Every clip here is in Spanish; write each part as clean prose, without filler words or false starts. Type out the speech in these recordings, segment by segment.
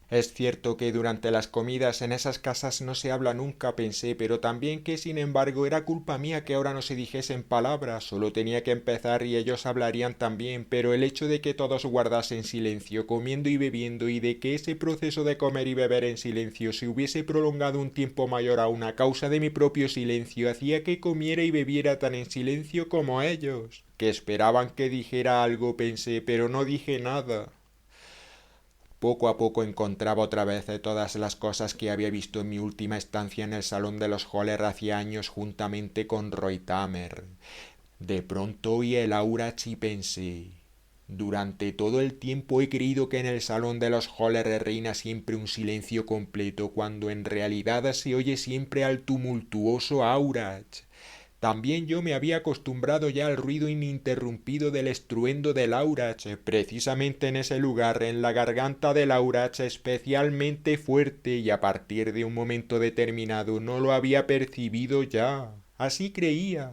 Es cierto que durante las comidas en esas casas no se habla nunca, pensé, pero también que sin embargo era culpa mía que ahora no se dijesen palabras, solo tenía que empezar y ellos hablarían también, pero el hecho de que todos guardasen silencio, comiendo y bebiendo, y de que ese proceso de comer y beber en silencio se hubiese prolongado un tiempo mayor aún a causa de mi propio silencio, hacía que comiera y bebiera tan en silencio como ellos, que esperaban que dijera algo, pensé, pero no dije nada. Poco a poco encontraba otra vez todas las cosas que había visto en mi última estancia en el salón de los Holler hacía años juntamente con Roy Tamer. De pronto oí el Aurach y pensé, durante todo el tiempo he creído que en el salón de los Holler reina siempre un silencio completo, cuando en realidad se oye siempre al tumultuoso Aurach. También yo me había acostumbrado ya al ruido ininterrumpido del estruendo del Aurach, precisamente en ese lugar, en la garganta del Aurach especialmente fuerte, y a partir de un momento determinado no lo había percibido ya. Así creía,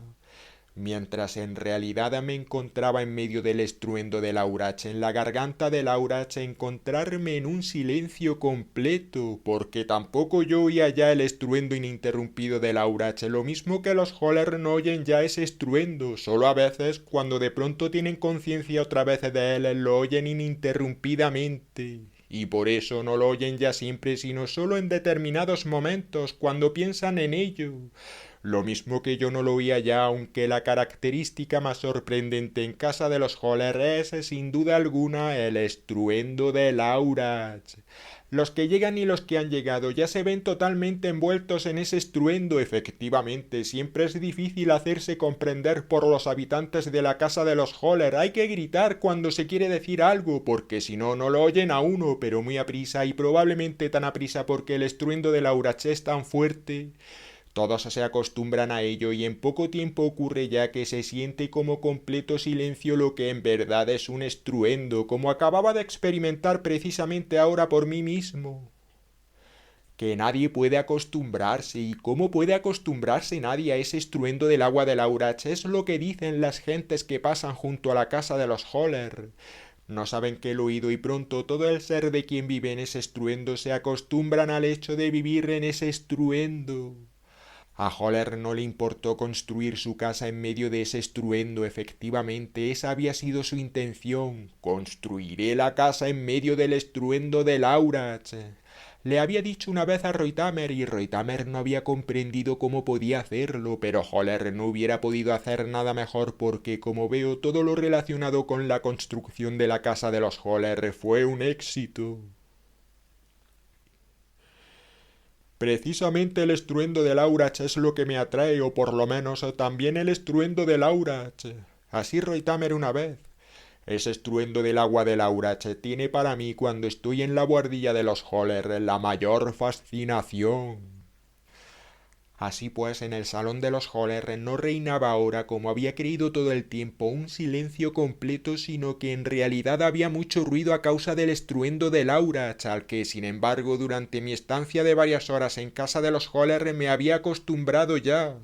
mientras en realidad me encontraba en medio del estruendo del Aurach, en la garganta del Aurach, encontrarme en un silencio completo, porque tampoco yo oía ya el estruendo ininterrumpido del Aurach, lo mismo que los Holler no oyen ya ese estruendo, solo a veces, cuando de pronto tienen conciencia otra vez de él, lo oyen ininterrumpidamente. Y por eso no lo oyen ya siempre, sino solo en determinados momentos, cuando piensan en ello. Lo mismo que yo no lo oía ya, aunque la característica más sorprendente en casa de los Holler es, sin duda alguna, el estruendo del Aurach. Los que llegan y los que han llegado ya se ven totalmente envueltos en ese estruendo. Efectivamente, siempre es difícil hacerse comprender por los habitantes de la casa de los Holler. Hay que gritar cuando se quiere decir algo, porque si no, no lo oyen a uno, pero muy aprisa, y probablemente tan aprisa porque el estruendo del Aurach es tan fuerte. Todos se acostumbran a ello y en poco tiempo ocurre ya que se siente como completo silencio lo que en verdad es un estruendo, como acababa de experimentar precisamente ahora por mí mismo. Que nadie puede acostumbrarse, y cómo puede acostumbrarse nadie a ese estruendo del agua del Aurach, es lo que dicen las gentes que pasan junto a la casa de los Holler. No saben que el oído y pronto todo el ser de quien vive en ese estruendo se acostumbran al hecho de vivir en ese estruendo. A Holler no le importó construir su casa en medio de ese estruendo, efectivamente, esa había sido su intención. Construiré la casa en medio del estruendo de Aurach. Le había dicho una vez a Reutemer y Reutemer no había comprendido cómo podía hacerlo, pero Holler no hubiera podido hacer nada mejor porque, como veo, todo lo relacionado con la construcción de la casa de los Holler fue un éxito. Precisamente el estruendo del Aurach es lo que me atrae, o por lo menos también el estruendo del Aurach. Así Reutemer una vez. Ese estruendo del agua del Aurach tiene para mí, cuando estoy en la buhardilla de los Holler, la mayor fascinación. Así pues, en el salón de los Holler no reinaba ahora, como había creído todo el tiempo, un silencio completo, sino que en realidad había mucho ruido a causa del estruendo del Aurach, al que, sin embargo, durante mi estancia de varias horas en casa de los Holler me había acostumbrado ya.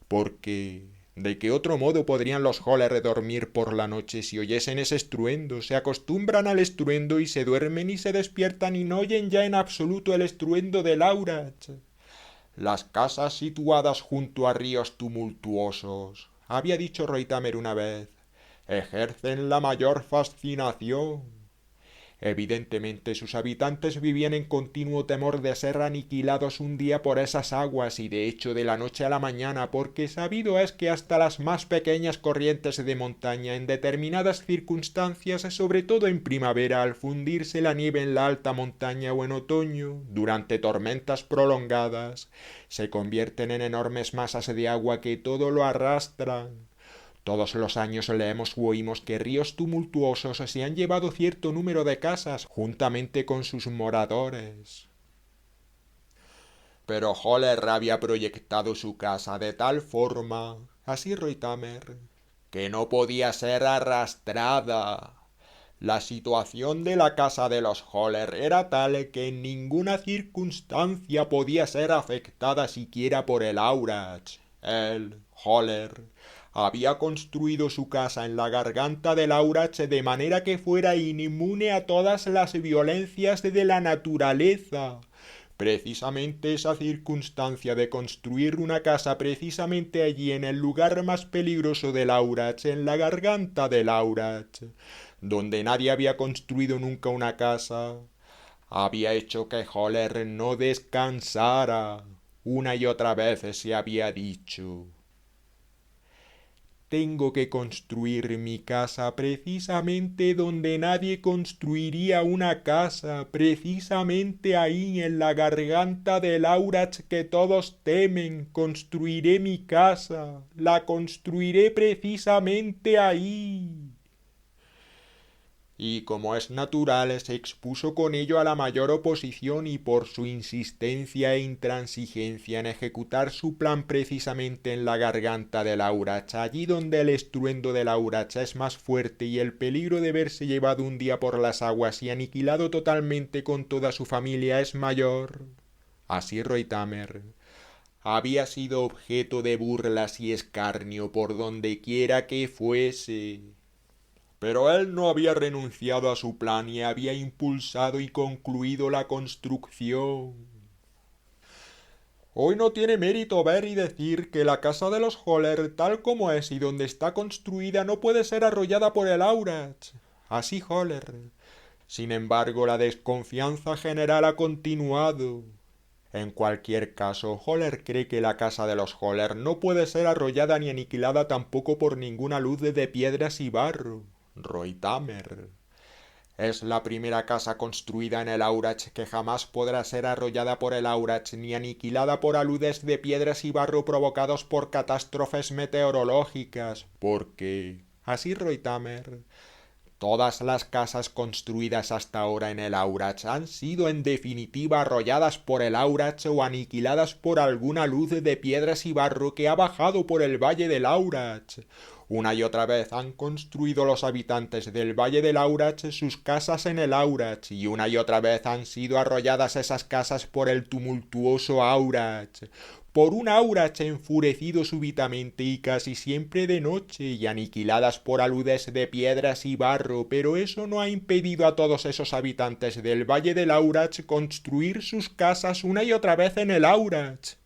Porque ¿de qué otro modo podrían los Holler dormir por la noche si oyesen ese estruendo? Se acostumbran al estruendo y se duermen y se despiertan y no oyen ya en absoluto el estruendo del Aurach. Las casas situadas junto a ríos tumultuosos, había dicho Reutemer una vez, ejercen la mayor fascinación. Evidentemente sus habitantes vivían en continuo temor de ser aniquilados un día por esas aguas, y de hecho de la noche a la mañana, porque sabido es que hasta las más pequeñas corrientes de montaña en determinadas circunstancias, sobre todo en primavera al fundirse la nieve en la alta montaña, o en otoño, durante tormentas prolongadas, se convierten en enormes masas de agua que todo lo arrastran. Todos los años leemos u oímos que ríos tumultuosos se han llevado cierto número de casas juntamente con sus moradores. Pero Holler había proyectado su casa de tal forma, así Reutemer, que no podía ser arrastrada. La situación de la casa de los Holler era tal que en ninguna circunstancia podía ser afectada siquiera por el Aurach. Él, Holler, Había construido su casa en la garganta del Aurach de manera que fuera inmune a todas las violencias de la naturaleza. Precisamente esa circunstancia de construir una casa precisamente allí en el lugar más peligroso del Aurach, en la garganta del Aurach, donde nadie había construido nunca una casa, había hecho que Holler no descansara. Una y otra vez se había dicho: tengo que construir mi casa precisamente donde nadie construiría una casa, precisamente ahí en la garganta del Aurach que todos temen. Construiré mi casa, la construiré precisamente ahí. Y como es natural, se expuso con ello a la mayor oposición y por su insistencia e intransigencia en ejecutar su plan precisamente en la garganta del Aurach, allí donde el estruendo del Aurach es más fuerte y el peligro de verse llevado un día por las aguas y aniquilado totalmente con toda su familia es mayor. Así Reutemer había sido objeto de burlas y escarnio por donde quiera que fuese. Pero él no había renunciado a su plan y había impulsado y concluido la construcción. Hoy no tiene mérito ver y decir que la casa de los Holler, tal como es y donde está construida, no puede ser arrollada por el Aurach. Así Holler. Sin embargo, la desconfianza general ha continuado. En cualquier caso, Holler cree que la casa de los Holler no puede ser arrollada ni aniquilada tampoco por ninguna luz de piedras y barro. Reutemer es la primera casa construida en el Aurach que jamás podrá ser arrollada por el Aurach ni aniquilada por aludes de piedras y barro provocados por catástrofes meteorológicas, porque, así Reutemer, todas las casas construidas hasta ahora en el Aurach han sido en definitiva arrolladas por el Aurach o aniquiladas por alguna luz de piedras y barro que ha bajado por el valle del Aurach. Una y otra vez han construido los habitantes del valle del Aurach sus casas en el Aurach y una y otra vez han sido arrolladas esas casas por el tumultuoso Aurach, por un Aurach enfurecido súbitamente y casi siempre de noche y aniquiladas por aludes de piedras y barro, pero eso no ha impedido a todos esos habitantes del valle del Aurach construir sus casas una y otra vez en el Aurach.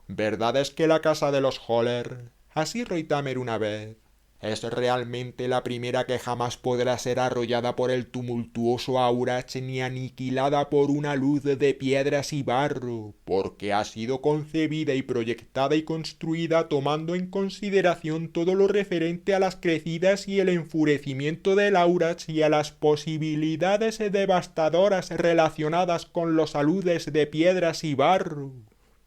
Verdad es que la casa de los Holler, así Reutemer una vez, es realmente la primera que jamás podrá ser arrollada por el tumultuoso Aurach ni aniquilada por una luz de piedras y barro, porque ha sido concebida y proyectada y construida tomando en consideración todo lo referente a las crecidas y el enfurecimiento del Aurach y a las posibilidades devastadoras relacionadas con los aludes de piedras y barro.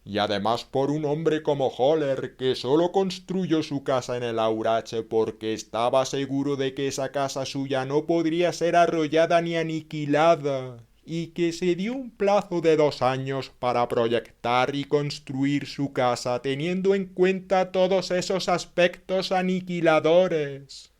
Y además por un hombre como Holler, que sólo construyó su casa en el Aurach porque estaba seguro de que esa casa suya no podría ser arrollada ni aniquilada, y que se dio un plazo de 2 años para proyectar y construir su casa teniendo en cuenta todos esos aspectos aniquiladores.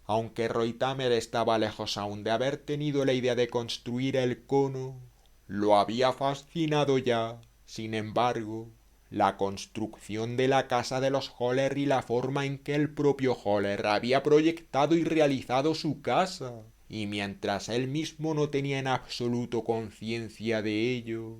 Aunque Reutemer estaba lejos aún de haber tenido la idea de construir el cono, lo había fascinado ya, sin embargo, la construcción de la casa de los Holler y la forma en que el propio Holler había proyectado y realizado su casa, y mientras él mismo no tenía en absoluto conciencia de ello,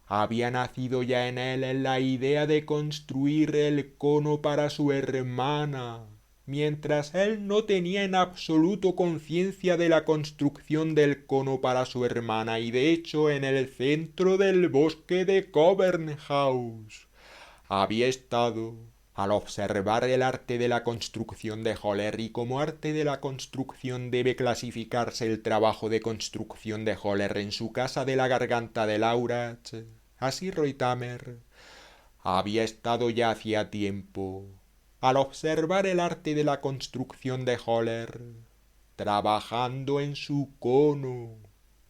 había nacido ya en él la idea de construir el cono para su hermana, mientras él no tenía en absoluto conciencia de la construcción del cono para su hermana, y de hecho en el centro del bosque de Cobernhaus había estado, al observar el arte de la construcción de Holler, y como arte de la construcción debe clasificarse el trabajo de construcción de Holler en su casa de la garganta del Aurach, así Reutemer había estado ya hacía tiempo, al observar el arte de la construcción de Holler, trabajando en su cono.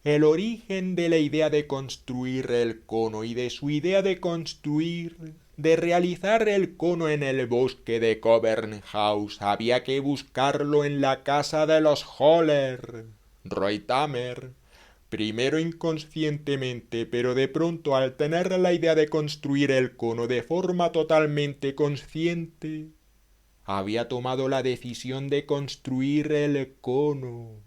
El origen de la idea de construir el cono y de su idea de realizar el cono en el bosque de Cobernhaus había que buscarlo en la casa de los Holler. Reutemer Primero inconscientemente, pero de pronto al tener la idea de construir el cono de forma totalmente consciente, había tomado la decisión de construir el cono.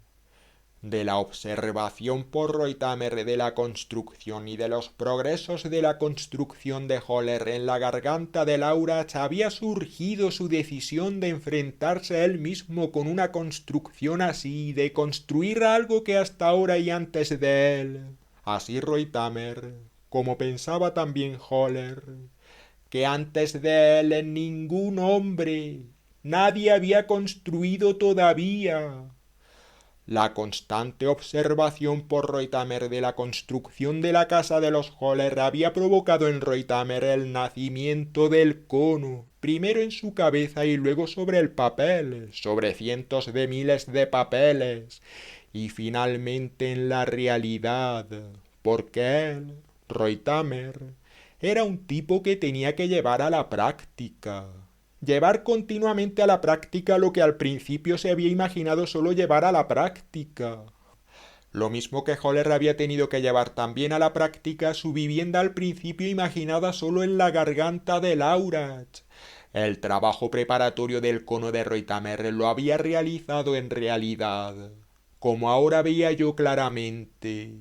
De la observación por Reutemer de la construcción y de los progresos de la construcción de Höhler en la garganta de Laurach había surgido su decisión de enfrentarse él mismo con una construcción así, de construir algo que hasta ahora y antes de él, así Reutemer, como pensaba también Höhler, que antes de él ningún hombre, nadie había construido todavía. La constante observación por Reutemer de la construcción de la casa de los Höhler había provocado en Reutemer el nacimiento del cono, primero en su cabeza y luego sobre el papel, sobre cientos de miles de papeles, y finalmente en la realidad, porque él, Reutemer, era un tipo que tenía que llevar a la práctica. Llevar continuamente a la práctica lo que al principio se había imaginado solo llevar a la práctica. Lo mismo que Höhler había tenido que llevar también a la práctica su vivienda al principio imaginada solo en la garganta de Laurach. El trabajo preparatorio del cono de Reutemer lo había realizado en realidad, como ahora veía yo claramente.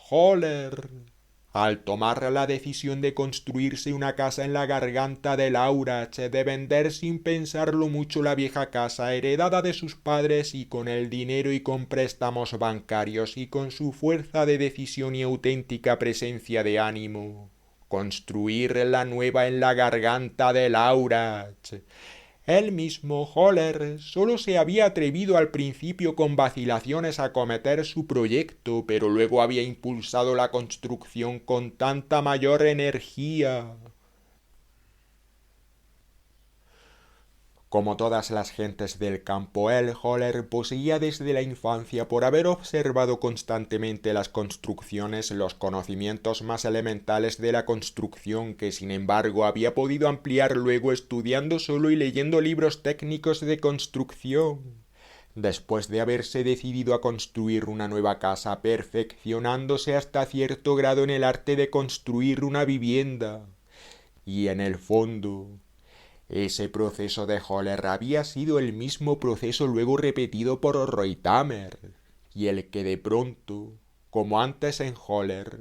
Höhler, al tomar la decisión de construirse una casa en la garganta de Laurach, de vender sin pensarlo mucho la vieja casa heredada de sus padres y con el dinero y con préstamos bancarios y con su fuerza de decisión y auténtica presencia de ánimo, construir la nueva en la garganta de Laurach. Él mismo, Höhler, solo se había atrevido al principio con vacilaciones a cometer su proyecto, pero luego había impulsado la construcción con tanta mayor energía. Como todas las gentes del campo, él, Höhler, poseía desde la infancia, por haber observado constantemente las construcciones, los conocimientos más elementales de la construcción que, sin embargo, había podido ampliar luego estudiando solo y leyendo libros técnicos de construcción. Después de haberse decidido a construir una nueva casa, perfeccionándose hasta cierto grado en el arte de construir una vivienda. Y en el fondo, ese proceso de Höhler había sido el mismo proceso luego repetido por Reutemer, y el que de pronto, como antes en Höhler,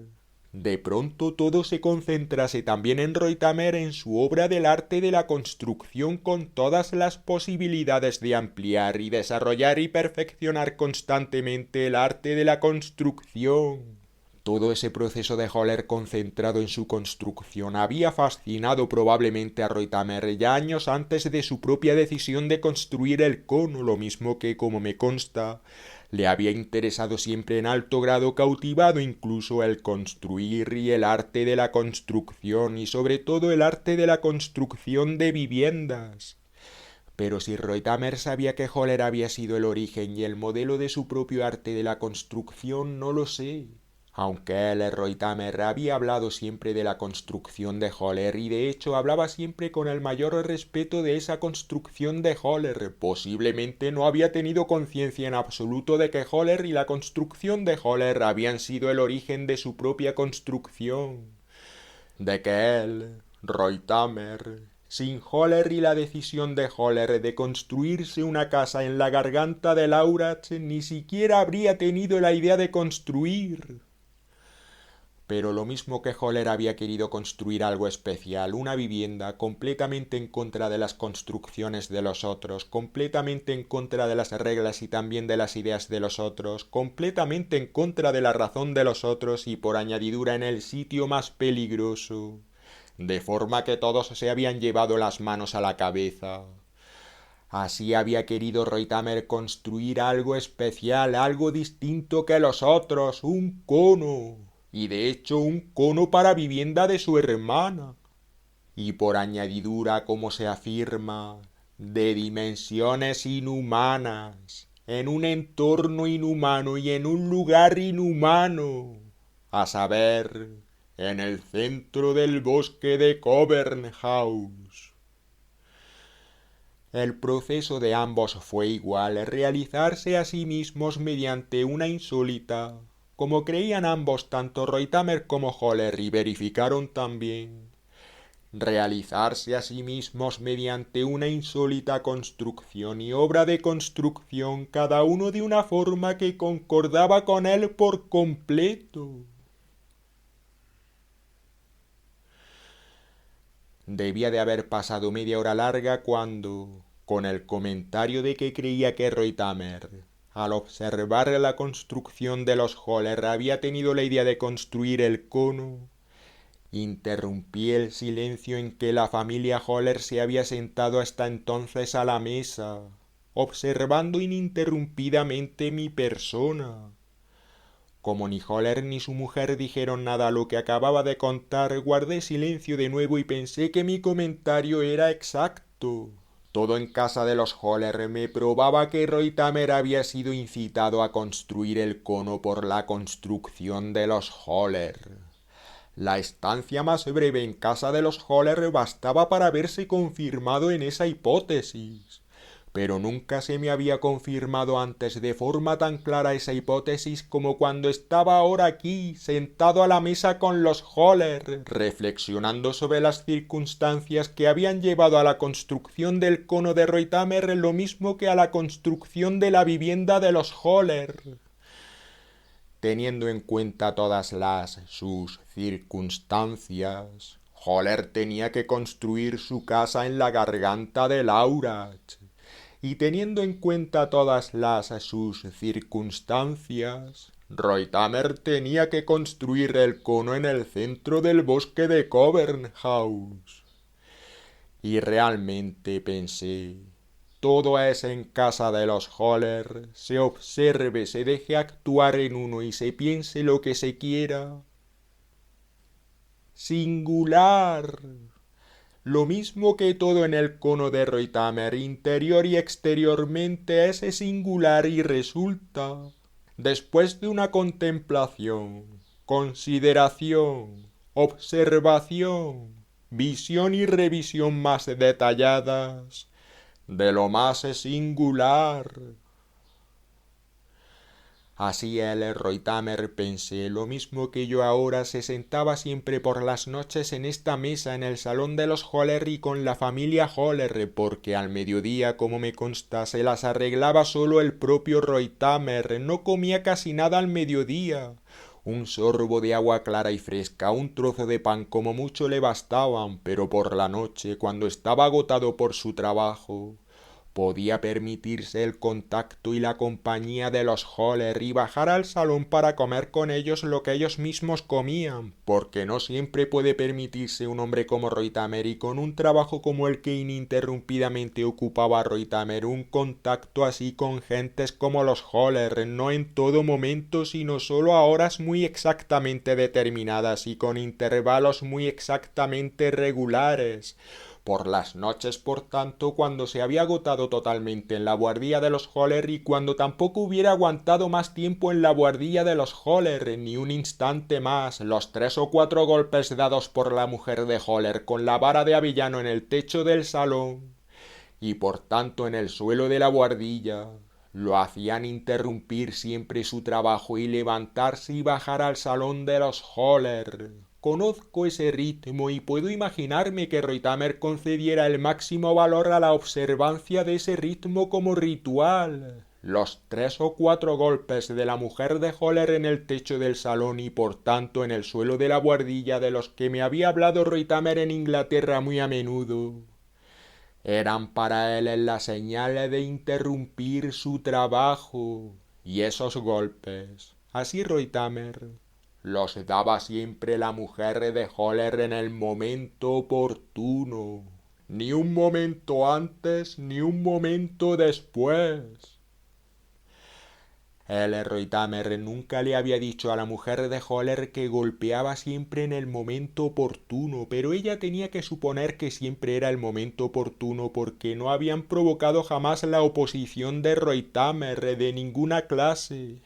de pronto todo se concentrase también en Reutemer en su obra del arte de la construcción con todas las posibilidades de ampliar y desarrollar y perfeccionar constantemente el arte de la construcción. Todo ese proceso de Höhler concentrado en su construcción había fascinado probablemente a Reutemer ya años antes de su propia decisión de construir el cono, lo mismo que, como me consta, le había interesado siempre en alto grado, cautivado incluso el construir y el arte de la construcción y sobre todo el arte de la construcción de viviendas. Pero si Reutemer sabía que Höhler había sido el origen y el modelo de su propio arte de la construcción, no lo sé. Aunque él, Reutemer, había hablado siempre de la construcción de Höhler y de hecho hablaba siempre con el mayor respeto de esa construcción de Höhler, posiblemente no había tenido conciencia en absoluto de que Höhler y la construcción de Höhler habían sido el origen de su propia construcción. De que él, Reutemer, sin Höhler y la decisión de Höhler de construirse una casa en la garganta de Laurach, ni siquiera habría tenido la idea de construir. Pero lo mismo que Höhler había querido construir algo especial, una vivienda completamente en contra de las construcciones de los otros, completamente en contra de las reglas y también de las ideas de los otros, completamente en contra de la razón de los otros y por añadidura en el sitio más peligroso, de forma que todos se habían llevado las manos a la cabeza. Así había querido Reutemer construir algo especial, algo distinto que los otros, un cono. Y de hecho un cono para vivienda de su hermana. Y por añadidura, como se afirma, de dimensiones inhumanas, en un entorno inhumano y en un lugar inhumano, a saber, en el centro del bosque de Covernhaus. El proceso de ambos fue igual, realizarse a sí mismos mediante una insólita, como creían ambos, tanto Reutemer como Höhler, y verificaron también, realizarse a sí mismos mediante una insólita construcción y obra de construcción, cada uno de una forma que concordaba con él por completo. Debía de haber pasado media hora larga cuando, con el comentario de que creía que Reutemer, al observar la construcción de los Höhler, había tenido la idea de construir el cono, interrumpí el silencio en que la familia Höhler se había sentado hasta entonces a la mesa, observando ininterrumpidamente mi persona. Como ni Höhler ni su mujer dijeron nada a lo que acababa de contar, guardé silencio de nuevo y pensé que mi comentario era exacto. Todo en casa de los Höhler me probaba que Reutemer había sido incitado a construir el cono por la construcción de los Höhler. La estancia más breve en casa de los Höhler bastaba para verse confirmado en esa hipótesis. Pero nunca se me había confirmado antes de forma tan clara esa hipótesis como cuando estaba ahora aquí, sentado a la mesa con los Höhler, reflexionando sobre las circunstancias que habían llevado a la construcción del cono de Reutemer lo mismo que a la construcción de la vivienda de los Höhler. Teniendo en cuenta todas sus circunstancias, Höhler tenía que construir su casa en la garganta de Laurach. Y teniendo en cuenta todas sus circunstancias, Reutemer tenía que construir el cono en el centro del bosque de Covernhaus. Y realmente pensé, todo es en casa de los Höhler, se observe, se deje actuar en uno y se piense lo que se quiera. Singular. Lo mismo que todo en el cono de Reutemer, interior y exteriormente, es singular y resulta, después de una contemplación, consideración, observación, visión y revisión más detalladas, de lo más singular. Así él, Reutemer, pensé, lo mismo que yo ahora, se sentaba siempre por las noches en esta mesa en el salón de los Höhler y con la familia Höhler, porque al mediodía, como me consta, se las arreglaba solo el propio Reutemer, no comía casi nada al mediodía. Un sorbo de agua clara y fresca, un trozo de pan como mucho le bastaban, pero por la noche, cuando estaba agotado por su trabajo, podía permitirse el contacto y la compañía de los Höhler y bajar al salón para comer con ellos lo que ellos mismos comían, porque no siempre puede permitirse un hombre como Reutemer y con un trabajo como el que ininterrumpidamente ocupaba Reutemer un contacto así con gentes como los Höhler, no en todo momento sino solo a horas muy exactamente determinadas y con intervalos muy exactamente regulares. Por las noches, por tanto, cuando se había agotado totalmente en la buhardilla de los Höhler y cuando tampoco hubiera aguantado más tiempo en la buhardilla de los Höhler, ni un instante más, los 3 o 4 golpes dados por la mujer de Höhler con la vara de avellano en el techo del salón, y por tanto en el suelo de la buhardilla, lo hacían interrumpir siempre su trabajo y levantarse y bajar al salón de los Höhler. Conozco ese ritmo y puedo imaginarme que Reutemer concediera el máximo valor a la observancia de ese ritmo como ritual. Los 3 o 4 golpes de la mujer de Höhler en el techo del salón y por tanto en el suelo de la buhardilla de los que me había hablado Reutemer en Inglaterra muy a menudo, eran para él la señal de interrumpir su trabajo. Y esos golpes, así Reutemer, los daba siempre la mujer de Höhler en el momento oportuno, ni un momento antes ni un momento después. El Reutemer nunca le había dicho a la mujer de Höhler que golpeaba siempre en el momento oportuno, pero ella tenía que suponer que siempre era el momento oportuno porque no habían provocado jamás la oposición de Reutemer de ninguna clase.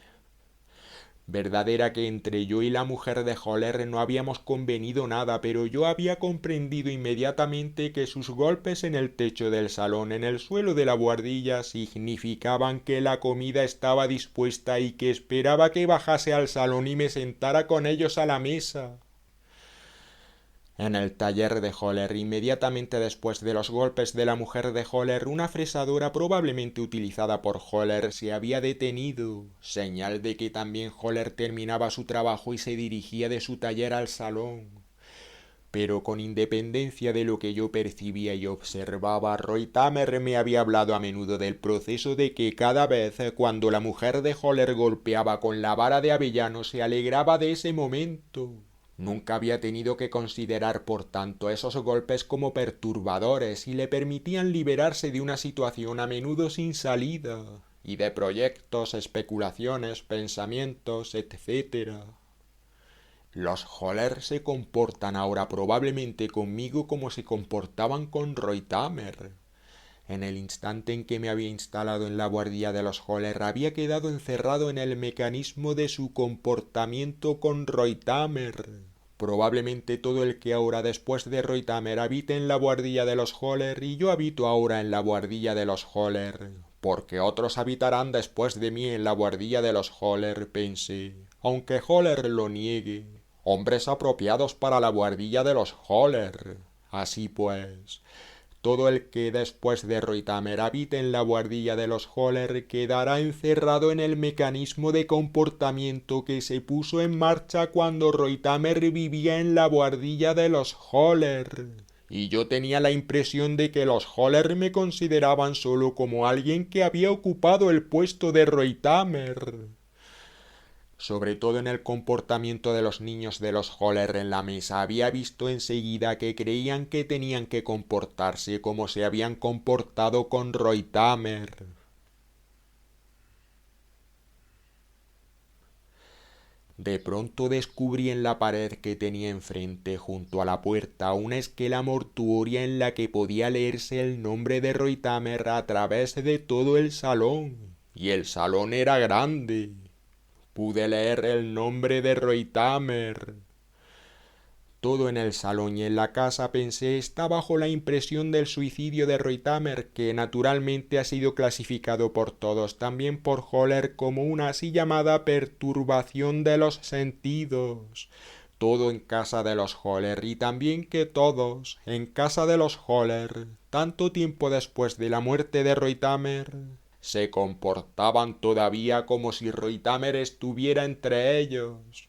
Verdad era que entre yo y la mujer de Holler no habíamos convenido nada, pero yo había comprendido inmediatamente que sus golpes en el techo del salón, en el suelo de la buhardilla, significaban que la comida estaba dispuesta y que esperaba que bajase al salón y me sentara con ellos a la mesa. En el taller de Holler, inmediatamente después de los golpes de la mujer de Holler, una fresadora probablemente utilizada por Holler se había detenido, señal de que también Holler terminaba su trabajo y se dirigía de su taller al salón. Pero con independencia de lo que yo percibía y observaba, Reutemer me había hablado a menudo del proceso de que cada vez cuando la mujer de Holler golpeaba con la vara de avellano se alegraba de ese momento. Nunca había tenido que considerar, por tanto, esos golpes como perturbadores y le permitían liberarse de una situación a menudo sin salida, y de proyectos, especulaciones, pensamientos, etc. Los Holler se comportan ahora probablemente conmigo como se comportaban con Reutemer. En el instante en que me había instalado en la buhardilla de los Holler había quedado encerrado en el mecanismo de su comportamiento con Reutemer. Probablemente todo el que ahora después de Reutemer habite en la buhardilla de los Holler y yo habito ahora en la buhardilla de los Holler, porque otros habitarán después de mí en la buhardilla de los Holler, pensé, aunque Holler lo niegue. Hombres apropiados para la buhardilla de los Holler. Así pues, todo el que después de Reutemer habite en la buhardilla de los Holler quedará encerrado en el mecanismo de comportamiento que se puso en marcha cuando Reutemer vivía en la buhardilla de los Holler. Y yo tenía la impresión de que los Holler me consideraban solo como alguien que había ocupado el puesto de Reutemer. Sobre todo en el comportamiento de los niños de los Holler en la mesa, había visto enseguida que creían que tenían que comportarse como se habían comportado con Reutemer. De pronto descubrí en la pared que tenía enfrente, junto a la puerta, una esquela mortuoria en la que podía leerse el nombre de Reutemer a través de todo el salón. Y el salón era grande. Pude leer el nombre de Reutemer. Todo en el salón y en la casa, pensé, está bajo la impresión del suicidio de Reutemer, que naturalmente ha sido clasificado por todos, también por Holler, como una así llamada perturbación de los sentidos. Todo en casa de los Holler, y también que todos, en casa de los Holler, tanto tiempo después de la muerte de Reutemer, se comportaban todavía como si Reutemer estuviera entre ellos.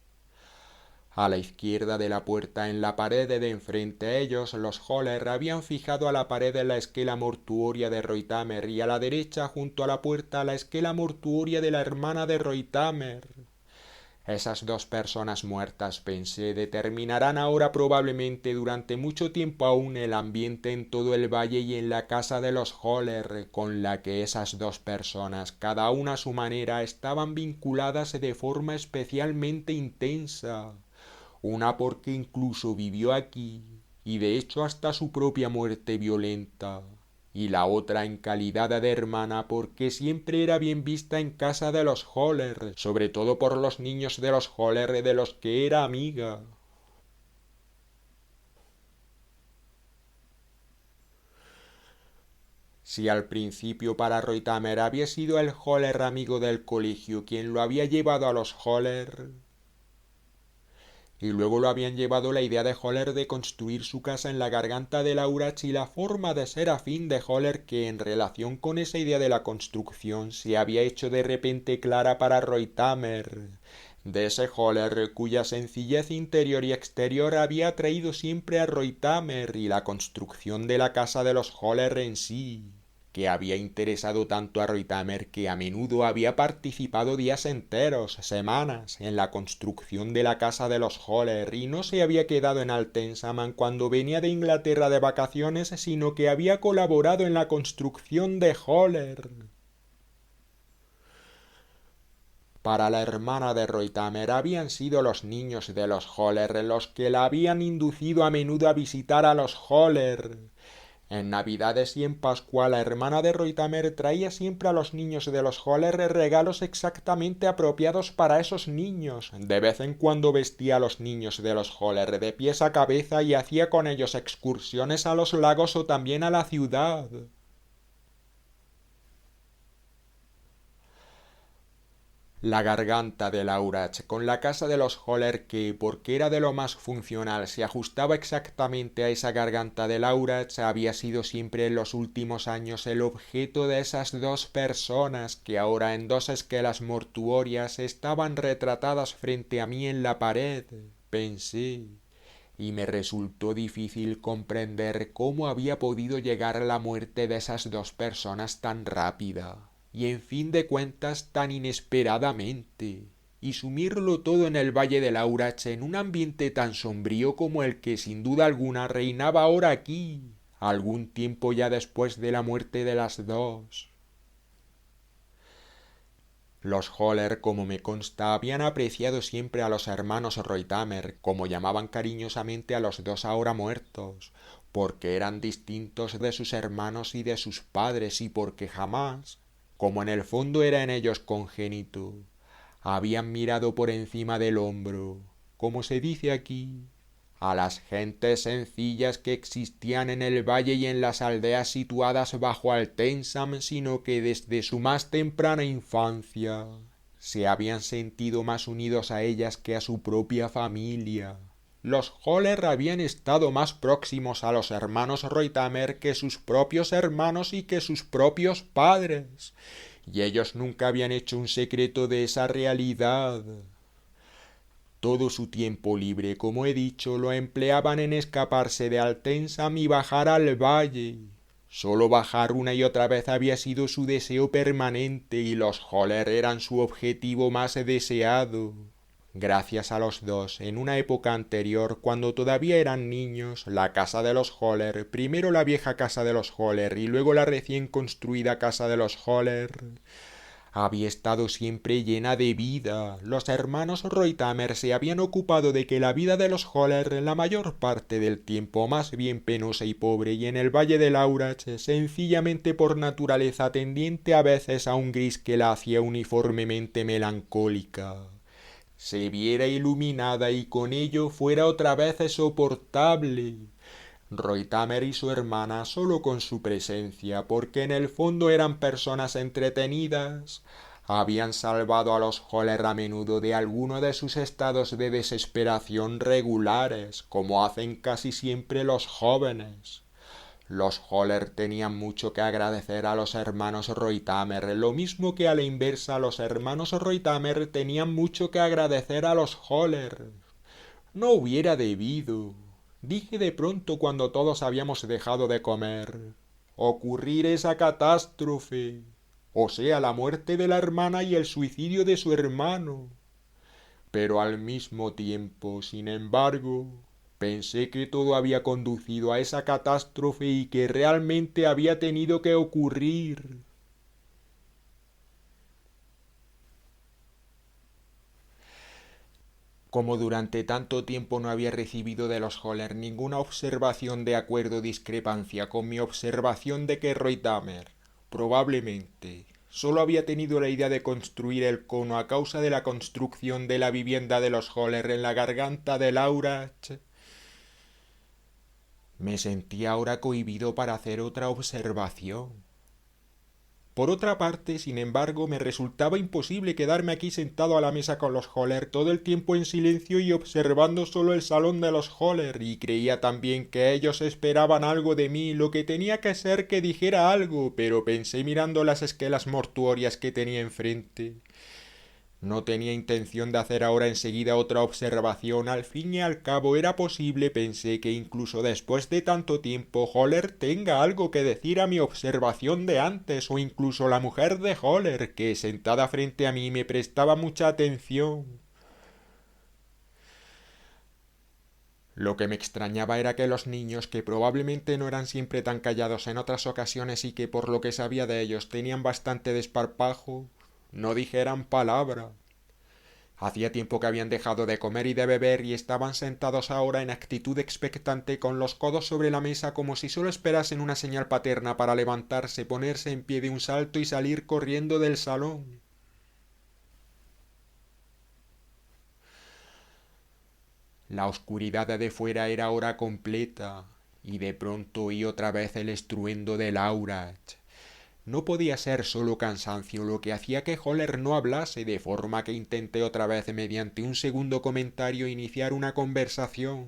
A la izquierda de la puerta, en la pared de enfrente, ellos, los Holler, habían fijado a la pared la esquela mortuoria de Reutemer y a la derecha, junto a la puerta, la esquela mortuoria de la hermana de Reutemer. Esas dos personas muertas, pensé, determinarán ahora probablemente durante mucho tiempo aún el ambiente en todo el valle y en la casa de los Holler, con la que esas dos personas, cada una a su manera, estaban vinculadas de forma especialmente intensa. Una porque incluso vivió aquí, y de hecho hasta su propia muerte violenta, y la otra en calidad de hermana porque siempre era bien vista en casa de los Holler, sobre todo por los niños de los Holler de los que era amiga. Si al principio para Reutemer había sido el Holler amigo del colegio quien lo había llevado a los Holler, y luego lo habían llevado la idea de Holler de construir su casa en la garganta de Laurach y la forma de ser afín de Holler que en relación con esa idea de la construcción se había hecho de repente clara para Reutemer, de ese Holler cuya sencillez interior y exterior había atraído siempre a Reutemer y la construcción de la casa de los Holler en sí, que había interesado tanto a Reutemer que a menudo había participado días enteros, semanas, en la construcción de la casa de los Holler y no se había quedado en Altensaman cuando venía de Inglaterra de vacaciones, sino que había colaborado en la construcción de Holler. Para la hermana de Reutemer habían sido los niños de los Holler los que la habían inducido a menudo a visitar a los Holler. En Navidades y en Pascua la hermana de Reutemer traía siempre a los niños de los Holler regalos exactamente apropiados para esos niños. De vez en cuando vestía a los niños de los Holler de pies a cabeza y hacía con ellos excursiones a los lagos o también a la ciudad. La garganta de Laurach, con la casa de los Holler que, porque era de lo más funcional, se ajustaba exactamente a esa garganta de Laurach, había sido siempre en los últimos años el objeto de esas dos personas que ahora en dos esquelas mortuorias estaban retratadas frente a mí en la pared, pensé, y me resultó difícil comprender cómo había podido llegar la muerte de esas dos personas tan rápida y en fin de cuentas tan inesperadamente, y sumirlo todo en el valle de Laurach en un ambiente tan sombrío como el que sin duda alguna reinaba ahora aquí, algún tiempo ya después de la muerte de las dos. Los Holler, como me consta, habían apreciado siempre a los hermanos Reutemer, como llamaban cariñosamente a los dos ahora muertos, porque eran distintos de sus hermanos y de sus padres y porque jamás, como en el fondo era en ellos congénito, habían mirado por encima del hombro, como se dice aquí, a las gentes sencillas que existían en el valle y en las aldeas situadas bajo Altensam, sino que desde su más temprana infancia se habían sentido más unidos a ellas que a su propia familia. Los Holler habían estado más próximos a los hermanos Reutemer que sus propios hermanos y que sus propios padres, y ellos nunca habían hecho un secreto de esa realidad. Todo su tiempo libre, como he dicho, lo empleaban en escaparse de Altensam y bajar al valle. Solo bajar una y otra vez había sido su deseo permanente y los Holler eran su objetivo más deseado. Gracias a los dos, en una época anterior, cuando todavía eran niños, la casa de los Holler, primero la vieja casa de los Holler y luego la recién construida casa de los Holler, había estado siempre llena de vida. Los hermanos Reutemer se habían ocupado de que la vida de los Holler, la mayor parte del tiempo más bien penosa y pobre, y en el valle de Laurach, sencillamente por naturaleza tendiente a veces a un gris que la hacía uniformemente melancólica, se viera iluminada y con ello fuera otra vez soportable. Reutemer y su hermana solo con su presencia, porque en el fondo eran personas entretenidas, habían salvado a los Holler a menudo de alguno de sus estados de desesperación regulares, como hacen casi siempre los jóvenes. Los Holler tenían mucho que agradecer a los hermanos Reutemer, lo mismo que a la inversa los hermanos Reutemer tenían mucho que agradecer a los Holler. No hubiera debido, dije de pronto cuando todos habíamos dejado de comer, ocurrir esa catástrofe, o sea, la muerte de la hermana y el suicidio de su hermano. Pero al mismo tiempo, sin embargo, pensé que todo había conducido a esa catástrofe y que realmente había tenido que ocurrir. Como durante tanto tiempo no había recibido de los Holler ninguna observación de acuerdo o discrepancia con mi observación de que Reutemer, probablemente, solo había tenido la idea de construir el cono a causa de la construcción de la vivienda de los Holler en la garganta de Laurach, me sentí ahora cohibido para hacer otra observación. Por otra parte, sin embargo, me resultaba imposible quedarme aquí sentado a la mesa con los Holler todo el tiempo en silencio y observando solo el salón de los Holler, y creía también que ellos esperaban algo de mí, lo que tenía que ser que dijera algo, pero pensé mirando las esquelas mortuorias que tenía enfrente. No tenía intención de hacer ahora enseguida otra observación. Al fin y al cabo era posible, pensé, que incluso después de tanto tiempo Holler tenga algo que decir a mi observación de antes, o incluso la mujer de Holler, que sentada frente a mí me prestaba mucha atención. Lo que me extrañaba era que los niños, que probablemente no eran siempre tan callados en otras ocasiones y que por lo que sabía de ellos tenían bastante desparpajo, no dijeran palabra. Hacía tiempo que habían dejado de comer y de beber y estaban sentados ahora en actitud expectante con los codos sobre la mesa como si solo esperasen una señal paterna para levantarse, ponerse en pie de un salto y salir corriendo del salón. La oscuridad de fuera era ahora completa y de pronto oí otra vez el estruendo del Aurach. No podía ser solo cansancio lo que hacía que Holler no hablase, de forma que intenté otra vez mediante un segundo comentario iniciar una conversación.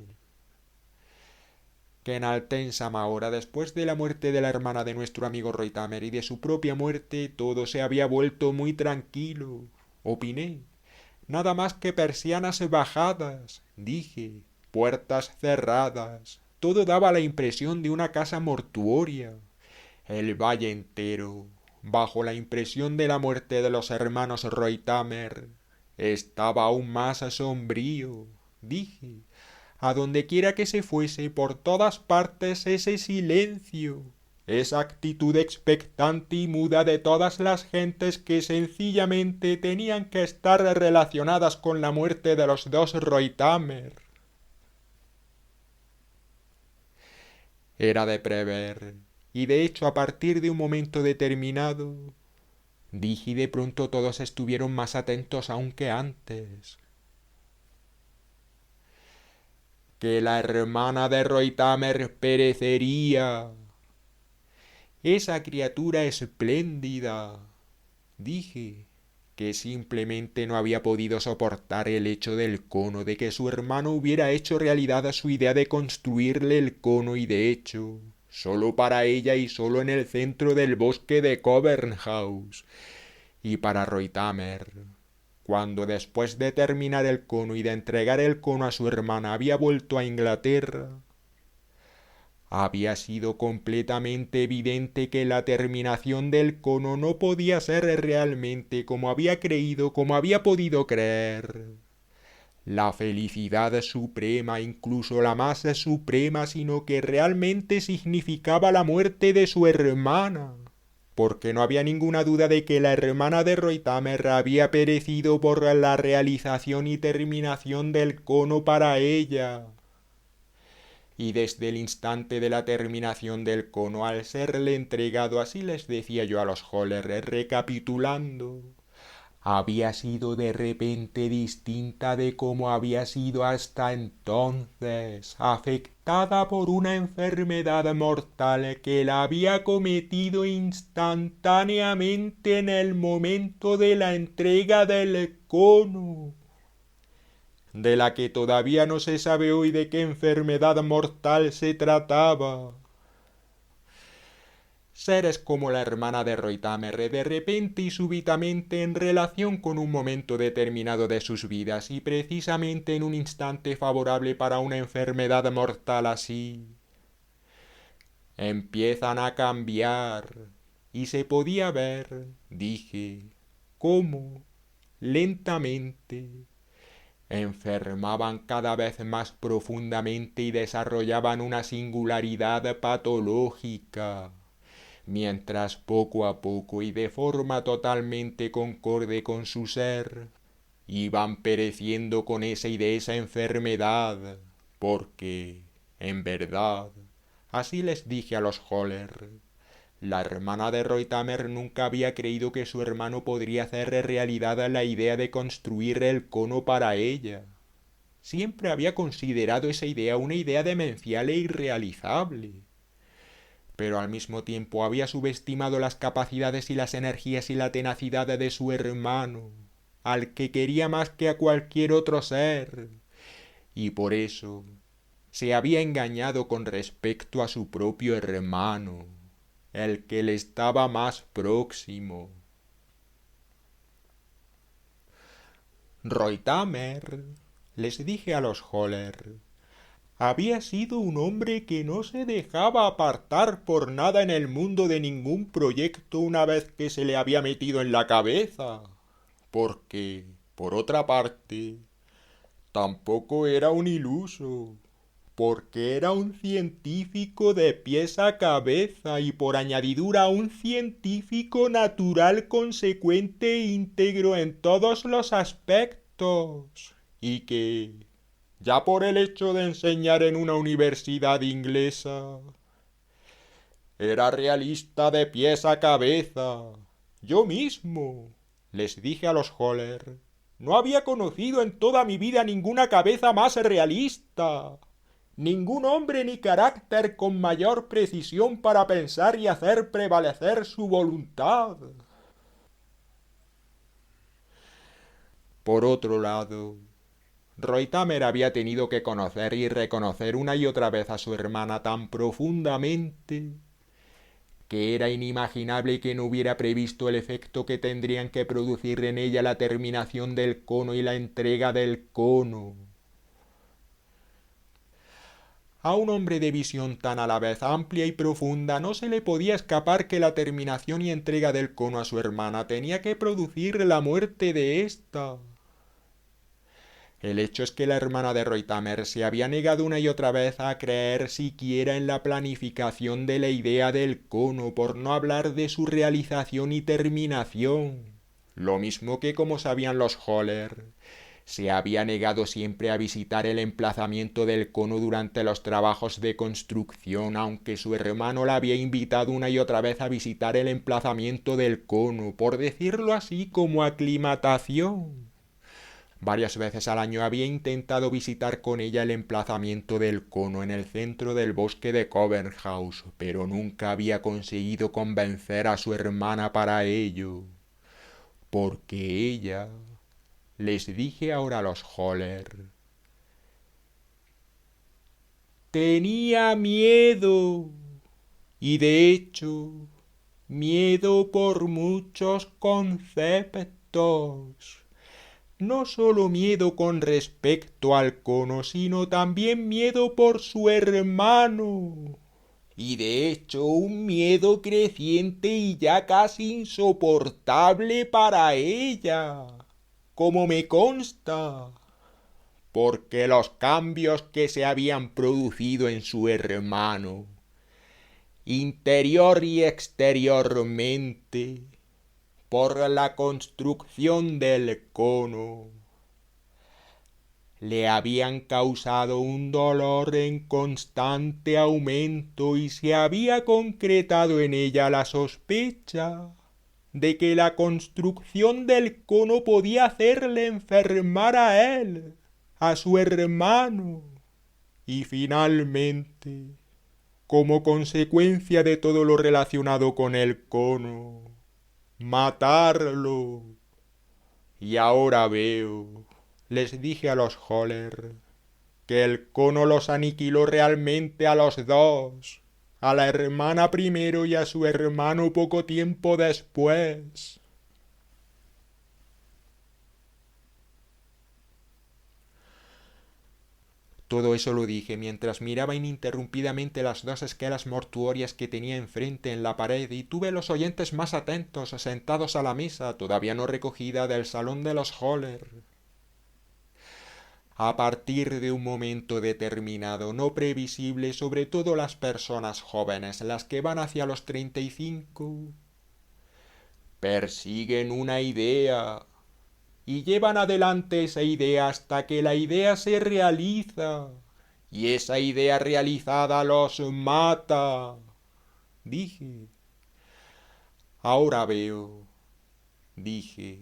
Que en Altensam ahora, después de la muerte de la hermana de nuestro amigo Reutemer y de su propia muerte, todo se había vuelto muy tranquilo, opiné. Nada más que persianas bajadas, dije, puertas cerradas. Todo daba la impresión de una casa mortuoria. El valle entero, bajo la impresión de la muerte de los hermanos Reutemer, estaba aún más sombrío, dije. A donde quiera que se fuese, por todas partes ese silencio, esa actitud expectante y muda de todas las gentes que sencillamente tenían que estar relacionadas con la muerte de los dos Reutemer. Era de prever. Y de hecho, a partir de un momento determinado, dije y de pronto todos estuvieron más atentos aún que antes. Que la hermana de Reutemer perecería. Esa criatura espléndida, dije, que simplemente no había podido soportar el hecho del cono, de que su hermano hubiera hecho realidad su idea de construirle el cono y de hecho solo para ella y solo en el centro del bosque de Covernhouse. Y para Reutemer, cuando después de terminar el cono y de entregar el cono a su hermana había vuelto a Inglaterra, había sido completamente evidente que la terminación del cono no podía ser realmente como había creído, como había podido creer. La felicidad suprema, incluso la más suprema, sino que realmente significaba la muerte de su hermana, porque no había ninguna duda de que la hermana de Reutemer había perecido por la realización y terminación del cono para ella. Y desde el instante de la terminación del cono al serle entregado, así les decía yo a los Holler, recapitulando, había sido de repente distinta de como había sido hasta entonces, afectada por una enfermedad mortal que la había cometido instantáneamente en el momento de la entrega del cono, de la que todavía no se sabe hoy de qué enfermedad mortal se trataba. Seres como la hermana de Reutemer, de repente y súbitamente en relación con un momento determinado de sus vidas y precisamente en un instante favorable para una enfermedad mortal así, empiezan a cambiar y se podía ver, dije, cómo, lentamente, enfermaban cada vez más profundamente y desarrollaban una singularidad patológica, mientras poco a poco y de forma totalmente concorde con su ser, iban pereciendo con esa y de esa enfermedad, porque, en verdad, así les dije a los Holler, la hermana de Reutemer nunca había creído que su hermano podría hacer realidad la idea de construir el cono para ella. Siempre había considerado esa idea una idea demencial e irrealizable. Pero al mismo tiempo había subestimado las capacidades y las energías y la tenacidad de su hermano, al que quería más que a cualquier otro ser, y por eso se había engañado con respecto a su propio hermano, el que le estaba más próximo. Reutemer, les dije a los Holler, había sido un hombre que no se dejaba apartar por nada en el mundo de ningún proyecto una vez que se le había metido en la cabeza, porque, por otra parte, tampoco era un iluso, porque era un científico de pies a cabeza y por añadidura un científico natural consecuente e íntegro en todos los aspectos. efectos y que, ya por el hecho de enseñar en una universidad inglesa, era realista de pies a cabeza. Yo mismo, les dije a los Holler, no había conocido en toda mi vida ninguna cabeza más realista, ningún hombre ni carácter con mayor precisión para pensar y hacer prevalecer su voluntad. Por otro lado, Reutemer había tenido que conocer y reconocer una y otra vez a su hermana tan profundamente que era inimaginable que no hubiera previsto el efecto que tendrían que producir en ella la terminación del cono y la entrega del cono. A un hombre de visión tan a la vez amplia y profunda no se le podía escapar que la terminación y entrega del cono a su hermana tenía que producir la muerte de ésta. El hecho es que la hermana de Reutemer se había negado una y otra vez a creer siquiera en la planificación de la idea del cono, por no hablar de su realización y terminación. Lo mismo que, como sabían los Holler, se había negado siempre a visitar el emplazamiento del cono durante los trabajos de construcción, aunque su hermano la había invitado una y otra vez a visitar el emplazamiento del cono, por decirlo así, como aclimatación. Varias veces al año había intentado visitar con ella el emplazamiento del cono en el centro del bosque de Coventhouse, pero nunca había conseguido convencer a su hermana para ello, porque ella, les dije ahora a los Holler, tenía miedo, y de hecho, miedo por muchos conceptos. No solo miedo con respecto al cono, sino también miedo por su hermano. Y de hecho un miedo creciente y ya casi insoportable para ella, como me consta, porque los cambios que se habían producido en su hermano, interior y exteriormente, por la construcción del cono, le habían causado un dolor en constante aumento y se había concretado en ella la sospecha de que la construcción del cono podía hacerle enfermar a él, a su hermano, y finalmente, como consecuencia de todo lo relacionado con el cono, matarlo. Y ahora veo, les dije a los Holler, que el cono los aniquiló realmente a los dos, a la hermana primero y a su hermano poco tiempo después. Todo eso lo dije mientras miraba ininterrumpidamente las dos esquelas mortuorias que tenía enfrente en la pared y tuve los oyentes más atentos sentados a la mesa, todavía no recogida, del salón de los Holler. A partir de un momento determinado, no previsible, sobre todo las personas jóvenes, las que van hacia los 35, persiguen una idea y llevan adelante esa idea hasta que la idea se realiza, y esa idea realizada los mata. Dije. Ahora veo, dije,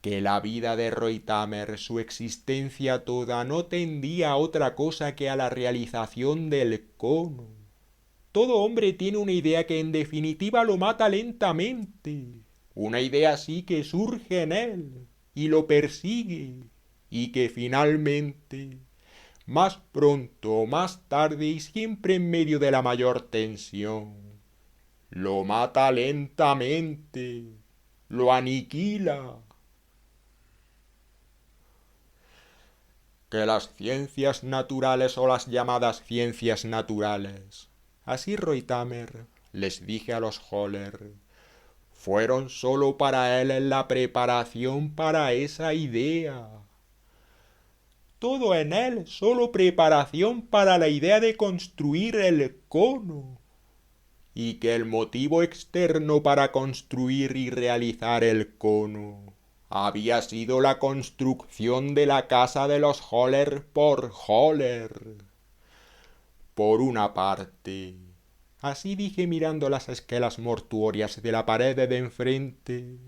que la vida de Reutemer, su existencia toda, no tendía a otra cosa que a la realización del cono. Todo hombre tiene una idea que en definitiva lo mata lentamente. Una idea así que surge en él y lo persigue y que finalmente, más pronto o más tarde y siempre en medio de la mayor tensión, lo mata lentamente, lo aniquila. Que las ciencias naturales o las llamadas ciencias naturales, así Reutemer, les dije a los Holler, fueron sólo para él en la preparación para esa idea. Todo en él sólo preparación para la idea de construir el cono. Y que el motivo externo para construir y realizar el cono había sido la construcción de la casa de los Höller por Höller. Por una parte, así dije mirando las esquelas mortuorias de la pared de enfrente,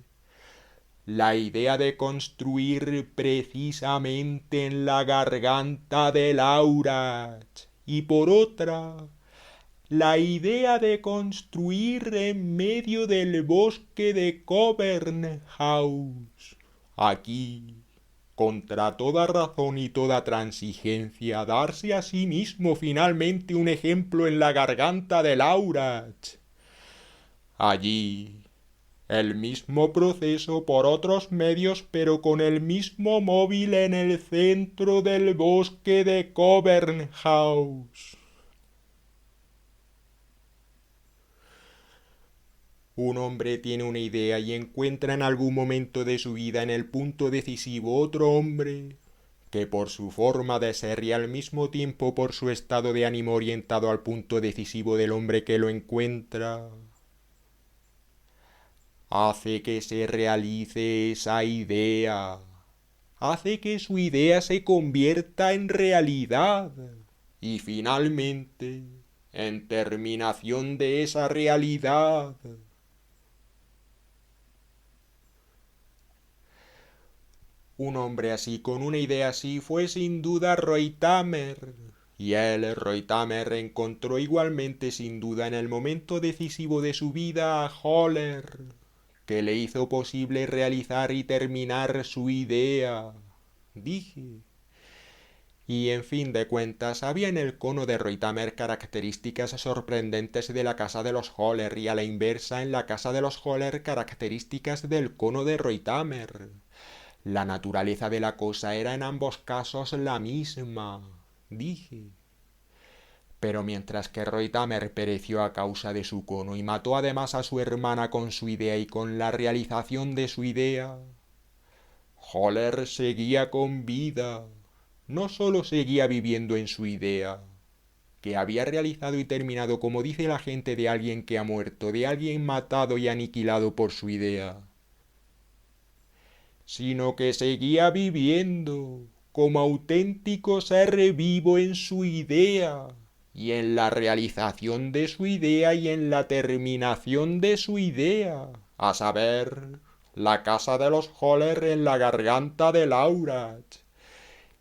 la idea de construir precisamente en la garganta de Laurach, y por otra, la idea de construir en medio del bosque de Cobernhaus. Aquí, contra toda razón y toda transigencia, darse a sí mismo finalmente un ejemplo en la garganta de Laurach. Allí, el mismo proceso por otros medios, pero con el mismo móvil en el centro del bosque de Cobernhaus. Un hombre tiene una idea y encuentra en algún momento de su vida en el punto decisivo otro hombre que por su forma de ser y al mismo tiempo por su estado de ánimo orientado al punto decisivo del hombre que lo encuentra, hace que se realice esa idea, hace que su idea se convierta en realidad y finalmente, en terminación de esa realidad, un hombre así, con una idea así, fue sin duda Reutemer. Y él, Reutemer, encontró igualmente sin duda en el momento decisivo de su vida a Höller, que le hizo posible realizar y terminar su idea. Dije. Y en fin de cuentas, había en el cono de Reutemer características sorprendentes de la casa de los Höller y a la inversa en la casa de los Höller características del cono de Reutemer. La naturaleza de la cosa era en ambos casos la misma, dije. Pero mientras que Reutemer pereció a causa de su cono y mató además a su hermana con su idea y con la realización de su idea, Höller seguía con vida. No sólo seguía viviendo en su idea, que había realizado y terminado como dice la gente de alguien que ha muerto, de alguien matado y aniquilado por su idea, sino que seguía viviendo como auténtico ser vivo en su idea, y en la realización de su idea y en la terminación de su idea, a saber, la casa de los Höller en la garganta de Laurach.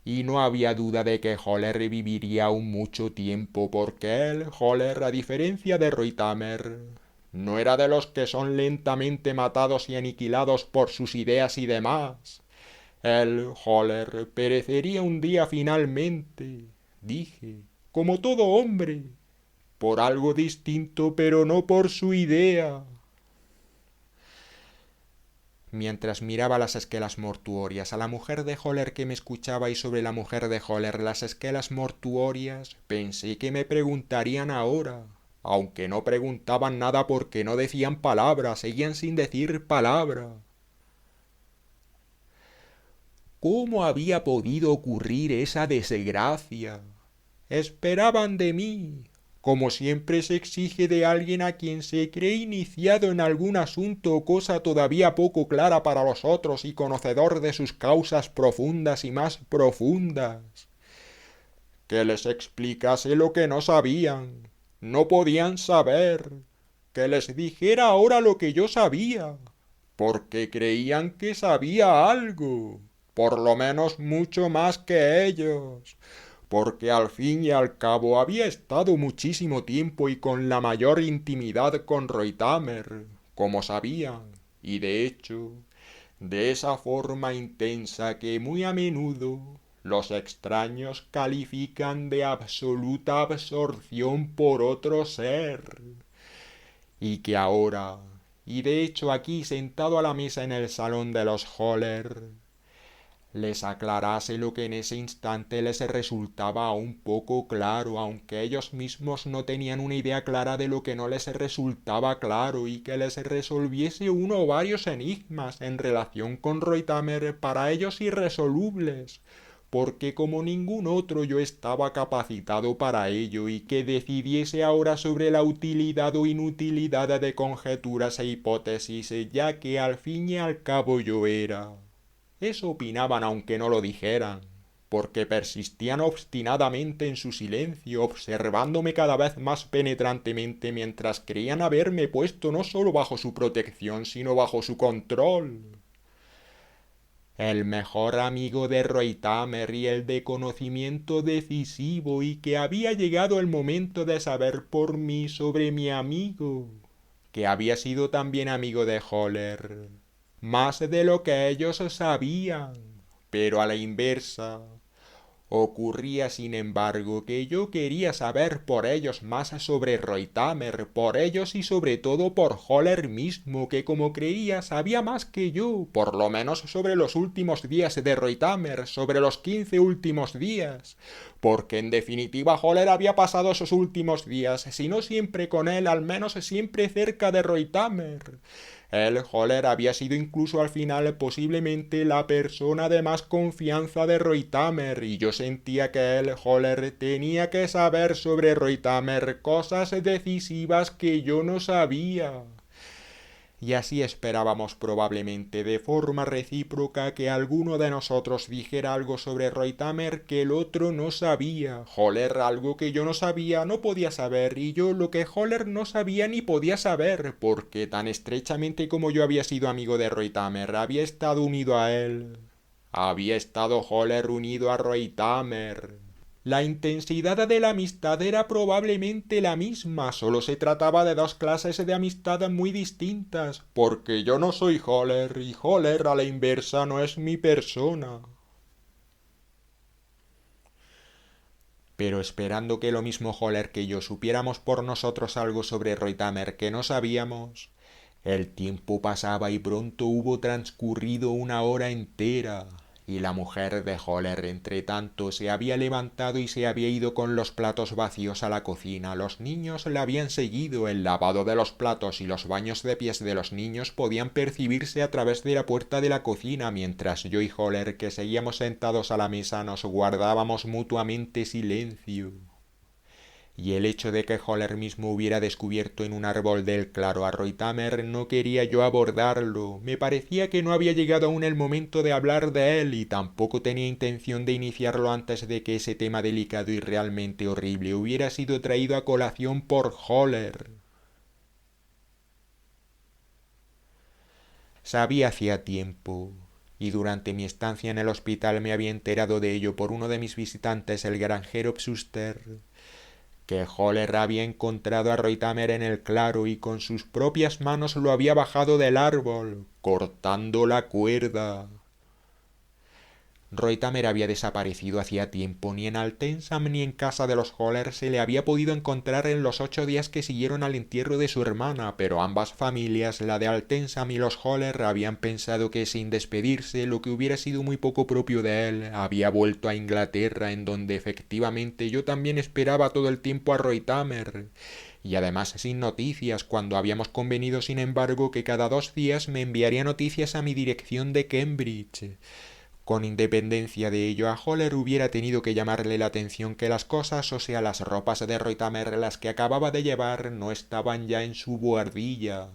Y no había duda de que Höller viviría aún mucho tiempo, porque él, Höller, a diferencia de Reutemer, no era de los que son lentamente matados y aniquilados por sus ideas y demás. Él, Höller, perecería un día finalmente, dije, como todo hombre, por algo distinto, pero no por su idea. Mientras miraba las esquelas mortuorias, a la mujer de Höller que me escuchaba y sobre la mujer de Höller las esquelas mortuorias, pensé que me preguntarían ahora, aunque no preguntaban nada porque no decían palabra, seguían sin decir palabra. ¿Cómo había podido ocurrir esa desgracia? Esperaban de mí, como siempre se exige de alguien a quien se cree iniciado en algún asunto o cosa todavía poco clara para los otros y conocedor de sus causas profundas y más profundas, que les explicase lo que no sabían, no podían saber, que les dijera ahora lo que yo sabía, porque creían que sabía algo, por lo menos mucho más que ellos, porque al fin y al cabo había estado muchísimo tiempo y con la mayor intimidad con Reutemer, como sabían, y de hecho, de esa forma intensa que muy a menudo los extraños califican de absoluta absorción por otro ser, y que ahora, y de hecho aquí sentado a la mesa en el salón de los Höller, les aclarase lo que en ese instante les resultaba aún poco claro, aunque ellos mismos no tenían una idea clara de lo que no les resultaba claro, y que les resolviese uno o varios enigmas en relación con Reutemer para ellos irresolubles, porque como ningún otro yo estaba capacitado para ello, y que decidiese ahora sobre la utilidad o inutilidad de conjeturas e hipótesis, ya que al fin y al cabo yo era, Eso opinaban aunque no lo dijeran, porque persistían obstinadamente en su silencio, observándome cada vez más penetrantemente mientras creían haberme puesto no solo bajo su protección, sino bajo su control. El mejor amigo de Reutemer y el de conocimiento decisivo, y que había llegado el momento de saber por mí sobre mi amigo, que había sido también amigo de Holler, más de lo que ellos sabían, pero a la inversa. Ocurría, sin embargo, que yo quería saber por ellos más sobre Reutemer, por ellos y sobre todo por Holler mismo, que como creía sabía más que yo, por lo menos sobre los últimos días de Reutemer, sobre los 15 últimos días, porque en definitiva Holler había pasado esos últimos días, si no siempre con él, al menos siempre cerca de Reutemer. El Holler había sido incluso al final posiblemente la persona de más confianza de Reutemer, y yo sentía que el Holler tenía que saber sobre Reutemer cosas decisivas que yo no sabía. Y así esperábamos probablemente de forma recíproca que alguno de nosotros dijera algo sobre Reutemer que el otro no sabía. Holler algo que yo no sabía, no podía saber, y yo lo que Holler no sabía ni podía saber, porque tan estrechamente como yo había sido amigo de Reutemer, había estado unido a él. Había estado Holler unido a Reutemer. La intensidad de la amistad era probablemente la misma, solo se trataba de dos clases de amistad muy distintas, porque yo no soy Holler y Holler a la inversa no es mi persona. Pero esperando que lo mismo Holler que yo supiéramos por nosotros algo sobre Reutemer que no sabíamos, el tiempo pasaba y pronto hubo transcurrido una hora entera, y la mujer de Holler entre tanto se había levantado y se había ido con los platos vacíos a la cocina. Los niños la habían seguido. El lavado de los platos y los baños de pies de los niños podían percibirse a través de la puerta de la cocina, mientras yo y Holler, que seguíamos sentados a la mesa, nos guardábamos mutuamente silencio. Y el hecho de que Holler mismo hubiera descubierto en un árbol del claro a Reutemer no quería yo abordarlo. Me parecía que no había llegado aún el momento de hablar de él, y tampoco tenía intención de iniciarlo antes de que ese tema delicado y realmente horrible hubiera sido traído a colación por Holler. Sabía hacía tiempo, y durante mi estancia en el hospital me había enterado de ello por uno de mis visitantes, el granjero Psuster, que Holler había encontrado a Reutemer en el claro y con sus propias manos lo había bajado del árbol, cortando la cuerda. Reutemer había desaparecido hacía tiempo. Ni en Altensam ni en casa de los Holler se le había podido encontrar en los 8 días que siguieron al entierro de su hermana, pero ambas familias, la de Altensam y los Holler, habían pensado que sin despedirse, lo que hubiera sido muy poco propio de él, había vuelto a Inglaterra, en donde efectivamente yo también esperaba todo el tiempo a Reutemer. Y además sin noticias, cuando habíamos convenido sin embargo que cada 2 días me enviaría noticias a mi dirección de Cambridge. Con independencia de ello, a Holler hubiera tenido que llamarle la atención que las cosas, o sea, las ropas de Reutemer, las que acababa de llevar, no estaban ya en su buhardilla.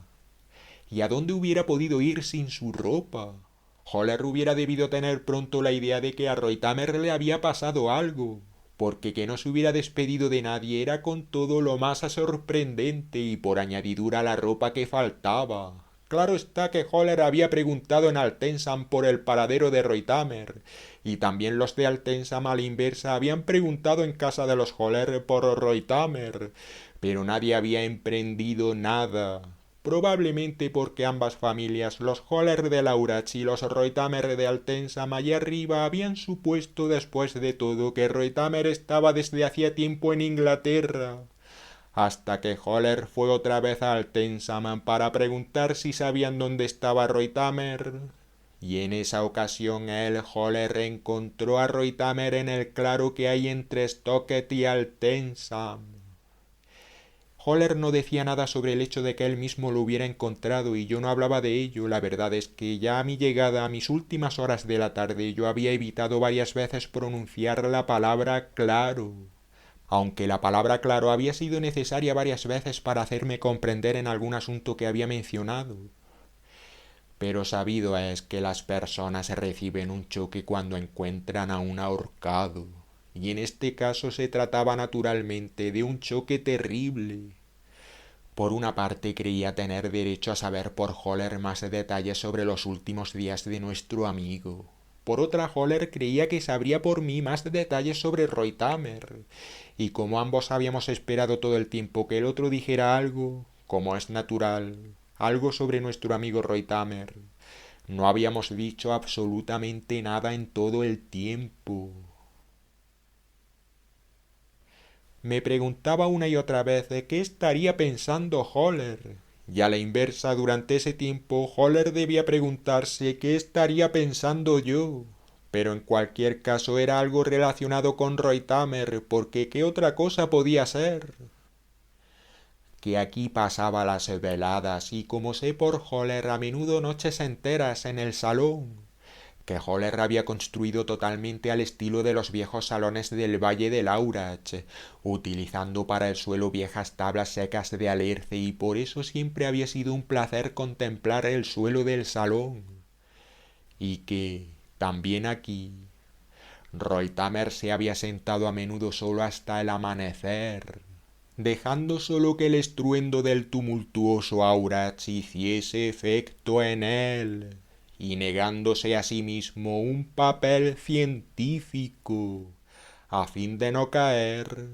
¿Y a dónde hubiera podido ir sin su ropa? Holler hubiera debido tener pronto la idea de que a Reutemer le había pasado algo, porque que no se hubiera despedido de nadie era con todo lo más sorprendente, y por añadidura la ropa que faltaba. Claro está que Holler había preguntado en Altensam por el paradero de Reutemer, y también los de Altensam a la inversa habían preguntado en casa de los Holler por Reutemer, pero nadie había emprendido nada. Probablemente porque ambas familias, los Holler de Laurach y los Reutemer de Altensam allá arriba, habían supuesto después de todo que Reutemer estaba desde hacía tiempo en Inglaterra, hasta que Holler fue otra vez a Altensam para preguntar si sabían dónde estaba Reutemer. Y en esa ocasión Holler encontró a Reutemer en el claro que hay entre Stocket y Altensam. Holler no decía nada sobre el hecho de que él mismo lo hubiera encontrado, y yo no hablaba de ello. La verdad es que ya a mi llegada a mis últimas horas de la tarde yo había evitado varias veces pronunciar la palabra claro, aunque la palabra claro había sido necesaria varias veces para hacerme comprender en algún asunto que había mencionado. pero sabido es que las personas reciben un choque cuando encuentran a un ahorcado, y en este caso se trataba naturalmente de un choque terrible. Por una parte creía tener derecho a saber por Holler más detalles sobre los últimos días de nuestro amigo. Por otra, Holler creía que sabría por mí más detalles sobre Reutemer. Y como ambos habíamos esperado todo el tiempo que el otro dijera algo, como es natural, algo sobre nuestro amigo Reutemer, no habíamos dicho absolutamente nada en todo el tiempo. Me preguntaba una y otra vez de qué estaría pensando Holler. Y a la inversa, durante ese tiempo, Holler debía preguntarse qué estaría pensando yo. Pero en cualquier caso era algo relacionado con Reutemer, porque ¿qué otra cosa podía ser? Que aquí pasaba las veladas y como sé por Holler a menudo noches enteras en el salón, que Holler había construido totalmente al estilo de los viejos salones del Valle de Laurach, utilizando para el suelo viejas tablas secas de alerce y por eso siempre había sido un placer contemplar el suelo del salón. Y que, también aquí, Reutemer se había sentado a menudo solo hasta el amanecer, dejando solo que el estruendo del tumultuoso Aurach hiciese efecto en él, y negándose a sí mismo un papel científico, a fin de no caer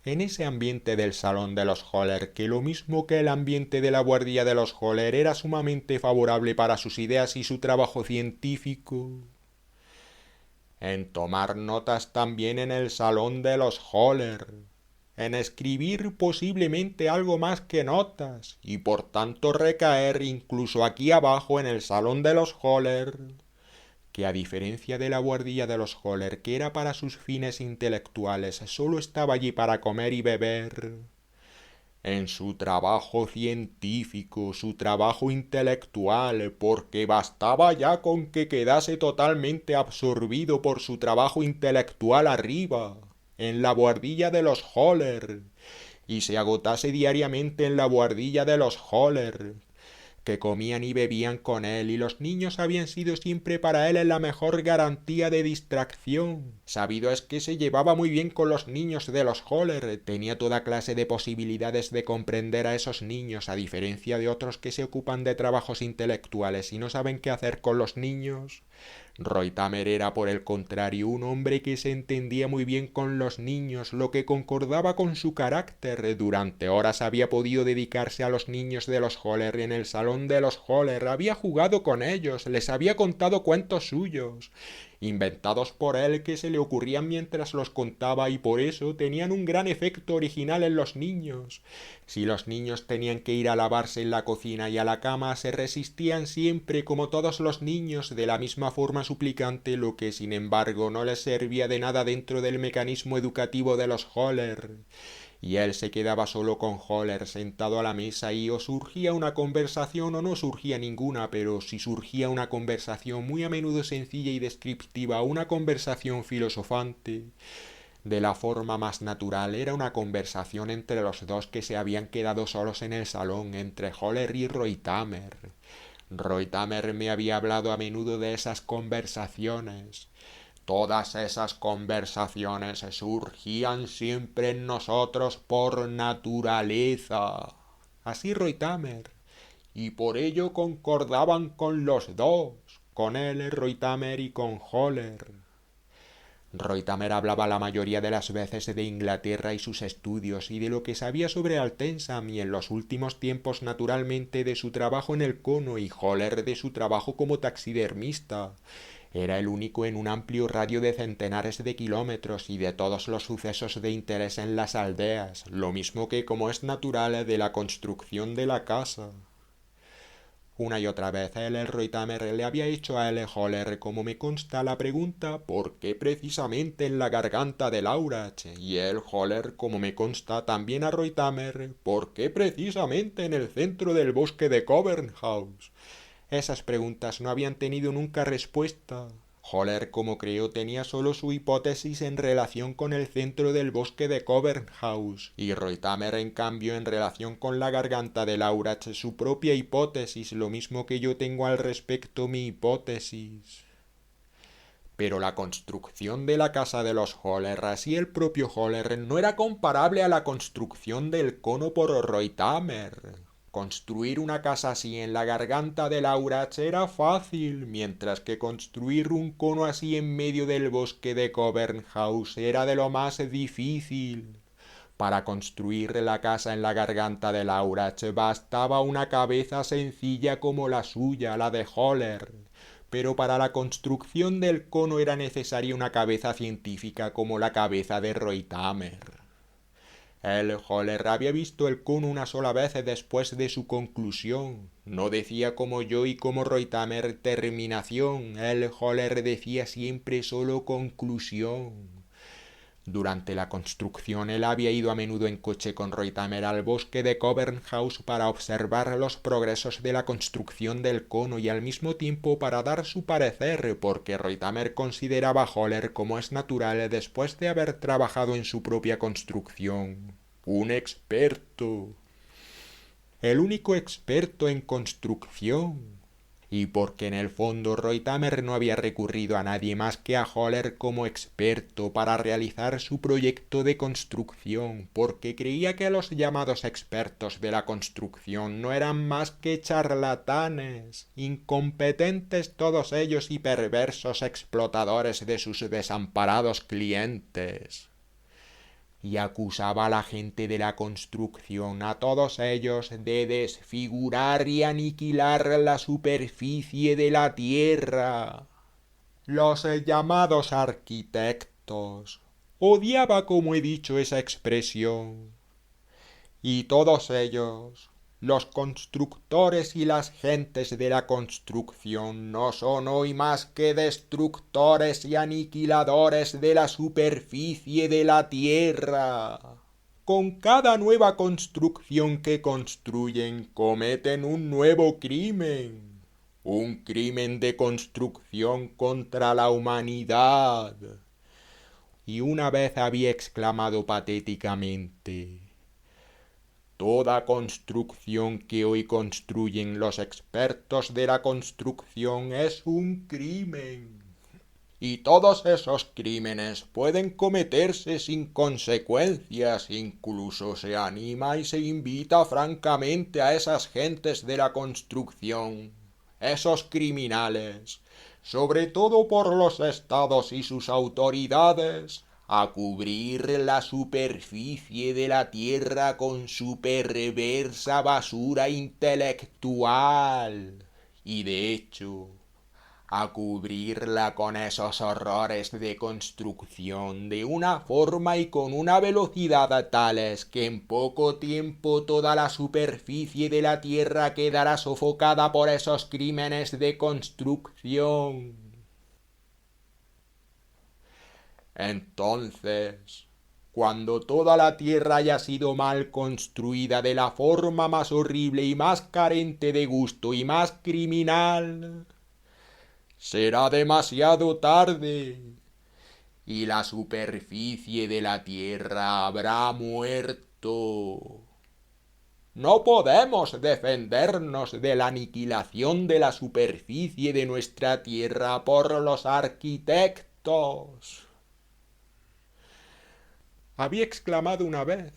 en ese ambiente del salón de los Holler, que lo mismo que el ambiente de la guardia de los Holler era sumamente favorable para sus ideas y su trabajo científico, en tomar notas también en el salón de los Holler, en escribir posiblemente algo más que notas, y por tanto recaer incluso aquí abajo en el salón de los Holler, que a diferencia de la guardilla de los Holler, que era para sus fines intelectuales, solo estaba allí para comer y beber, en su trabajo científico, su trabajo intelectual, porque bastaba ya con que quedase totalmente absorbido por su trabajo intelectual arriba, en la buhardilla de los Holler, y se agotase diariamente en la buhardilla de los Holler, que comían y bebían con él, y los niños habían sido siempre para él la mejor garantía de distracción. Sabido es que se llevaba muy bien con los niños de los Holler, tenía toda clase de posibilidades de comprender a esos niños, a diferencia de otros que se ocupan de trabajos intelectuales y no saben qué hacer con los niños. Reutemer era, por el contrario, un hombre que se entendía muy bien con los niños, lo que concordaba con su carácter. Durante horas había podido dedicarse a los niños de los Holler en el salón de los Holler, había jugado con ellos, les había contado cuentos suyos, inventados por él que se le ocurrían mientras los contaba y por eso tenían un gran efecto original en los niños. Si los niños tenían que ir a lavarse en la cocina y a la cama, se resistían siempre como todos los niños de la misma forma suplicante, lo que sin embargo no les servía de nada dentro del mecanismo educativo de los Holler. Y él se quedaba solo con Holler sentado a la mesa y o surgía una conversación o no surgía ninguna, pero si surgía una conversación muy a menudo sencilla y descriptiva, una conversación filosofante, de la forma más natural, era una conversación entre los dos que se habían quedado solos en el salón, entre Holler y Reutemer. Reutemer me había hablado a menudo de esas conversaciones. Todas esas conversaciones surgían siempre en nosotros por naturaleza. Así Reutemer. Y por ello concordaban con los dos, con él, Reutemer, y con Holler. Reutemer hablaba la mayoría de las veces de Inglaterra y sus estudios y de lo que sabía sobre Altensam y en los últimos tiempos naturalmente de su trabajo en el cono y Holler de su trabajo como taxidermista. Era el único en un amplio radio de centenares de kilómetros y de todos los sucesos de interés en las aldeas, lo mismo que, como es natural, de la construcción de la casa. Una y otra vez el Reutemer le había hecho a L. Holler, como me consta, la pregunta ¿por qué precisamente en la garganta de Laurach? Y el Holler, como me consta, también a Reutemer ¿por qué precisamente en el centro del bosque de Covernhouse? Esas preguntas no habían tenido nunca respuesta, Höhler, como creo, tenía solo su hipótesis en relación con el centro del bosque de Covernhaus, y Reutemer, en cambio, en relación con la garganta de Laurach, su propia hipótesis, lo mismo que yo tengo al respecto mi hipótesis. Pero la construcción de la casa de los Höhler, así el propio Höhler, no era comparable a la construcción del cono por Reutemer. Construir una casa así en la garganta de Laurach era fácil, mientras que construir un cono así en medio del bosque de Covernhaus era de lo más difícil. Para construir la casa en la garganta de Laurach bastaba una cabeza sencilla como la suya, la de Höhler. Pero para la construcción del cono era necesaria una cabeza científica como la cabeza de Reutemer. Höhler había visto el cono una sola vez después de su conclusión. No decía como yo y como Reutemer terminación. Höhler decía siempre solo conclusión. Durante la construcción él había ido a menudo en coche con Reutemer al bosque de Covernhaus para observar los progresos de la construcción del cono y al mismo tiempo para dar su parecer, porque Reutemer consideraba a Höhler, como es natural, después de haber trabajado en su propia construcción, un experto. El único experto en construcción. Y porque en el fondo Reutemer no había recurrido a nadie más que a Höhler como experto para realizar su proyecto de construcción, porque creía que los llamados expertos de la construcción no eran más que charlatanes, incompetentes todos ellos y perversos explotadores de sus desamparados clientes. Y acusaba a la gente de la construcción, a todos ellos, de desfigurar y aniquilar la superficie de la tierra. Los llamados arquitectos. Odiaba, como he dicho, esa expresión. Y todos ellos, los constructores y las gentes de la construcción, no son hoy más que destructores y aniquiladores de la superficie de la tierra. Con cada nueva construcción que construyen, cometen un nuevo crimen. Un crimen de construcción contra la humanidad. Y una vez había exclamado patéticamente: toda construcción que hoy construyen los expertos de la construcción es un crimen. Y todos esos crímenes pueden cometerse sin consecuencias. Incluso se anima y se invita francamente a esas gentes de la construcción, esos criminales, sobre todo por los estados y sus autoridades, a cubrir la superficie de la tierra con su perversa basura intelectual. Y de hecho, a cubrirla con esos horrores de construcción de una forma y con una velocidad tales que en poco tiempo toda la superficie de la tierra quedará sofocada por esos crímenes de construcción. Entonces, cuando toda la tierra haya sido mal construida de la forma más horrible y más carente de gusto y más criminal, será demasiado tarde y la superficie de la tierra habrá muerto. No podemos defendernos de la aniquilación de la superficie de nuestra tierra por los arquitectos. Había exclamado una vez,